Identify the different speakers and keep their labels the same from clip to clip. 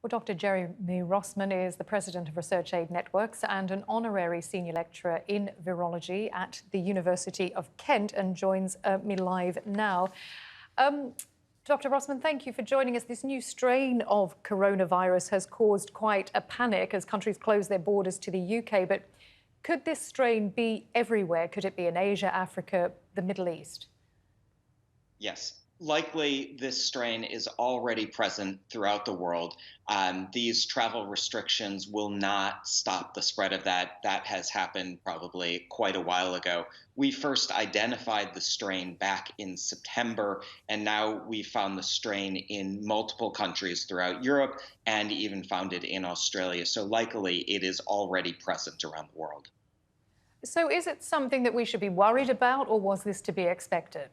Speaker 1: Well, Dr. Jeremy Rossman is the president of Research Aid Networks and an honorary senior lecturer in virology at the University of Kent and joins me live now. Dr. Rossman, thank you for joining us. This new strain of coronavirus has caused quite a panic as countries close their borders to the UK. But could this strain be everywhere? Could it be in Asia, Africa, the Middle East?
Speaker 2: Yes. Likely, this strain is already present throughout the world. These travel restrictions will not stop the spread of that. That has happened probably quite a while ago. We first identified the strain back in September, and now we found the strain in multiple countries throughout Europe and even found it in Australia. So likely, it is already present around the world.
Speaker 1: So is it something that we should be worried about, or was this to be expected?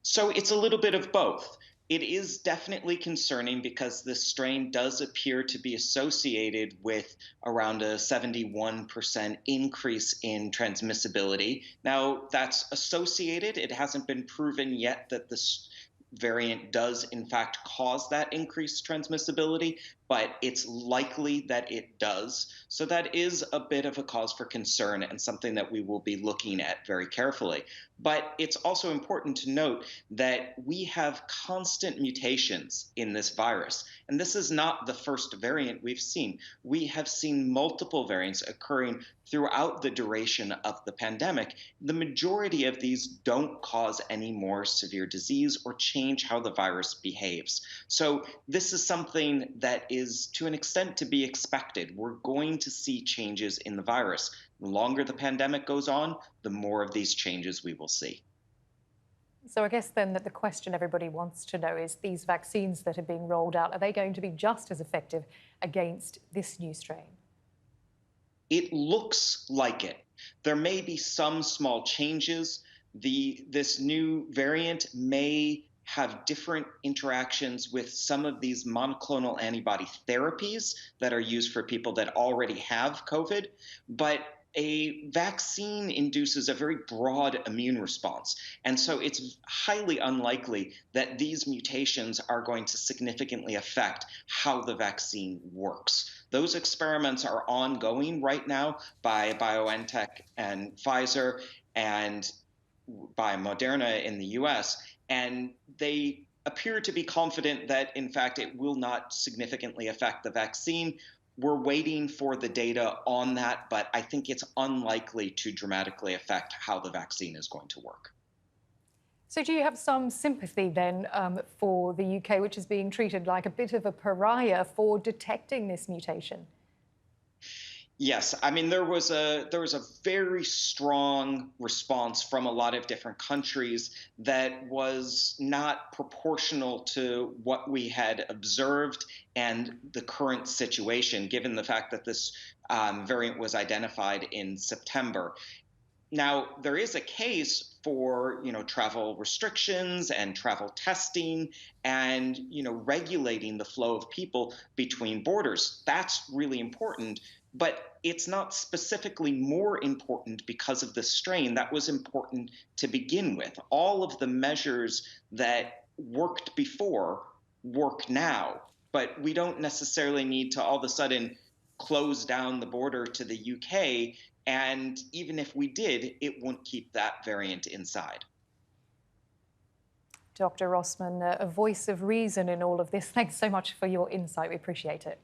Speaker 2: So it's a little bit of both. It is definitely concerning because this strain does appear to be associated with around a 71% increase in transmissibility. Now, that's associated. It hasn't been proven yet that this variant does, in fact, cause that increased transmissibility, but it's likely that it does. So that is a bit of a cause for concern and something that we will be looking at very carefully. But it's also important to note that we have constant mutations in this virus. And this is not the first variant we've seen. We have seen multiple variants occurring throughout the duration of the pandemic. The majority of these don't cause any more severe disease or change how the virus behaves. So this is something that is to an extent to be expected. We're going to see changes in the virus. The longer the pandemic goes on, the more of these changes we will see.
Speaker 1: So I guess then that the question everybody wants to know is these vaccines that are being rolled out, are they going to be just as effective against this new strain?
Speaker 2: It looks like it. There may be some small changes. This new variant may have different interactions with some of these monoclonal antibody therapies that are used for people that already have COVID, but a vaccine induces a very broad immune response. And so it's highly unlikely that these mutations are going to significantly affect how the vaccine works. Those experiments are ongoing right now by BioNTech and Pfizer and by Moderna in the US, and they appear to be confident that, in fact, it will not significantly affect the vaccine. We're waiting for the data on that, but I think it's unlikely to dramatically affect how the vaccine is going to work.
Speaker 1: So do you have some sympathy then for the UK, which is being treated like a bit of a pariah for detecting this mutation?
Speaker 2: Yes, I mean there was a very strong response from a lot of different countries that was not proportional to what we had observed and the current situation, given the fact that this variant was identified in September. Now, there is a case for, travel restrictions and travel testing and, regulating the flow of people between borders. That's really important, but it's not specifically more important because of the strain. That was important to begin with. All of the measures that worked before work now, but we don't necessarily need to all of a sudden close down the border to the UK. And even if we did, it wouldn't keep that variant inside.
Speaker 1: Dr. Rossman, a voice of reason in all of this. Thanks so much for your insight. We appreciate it.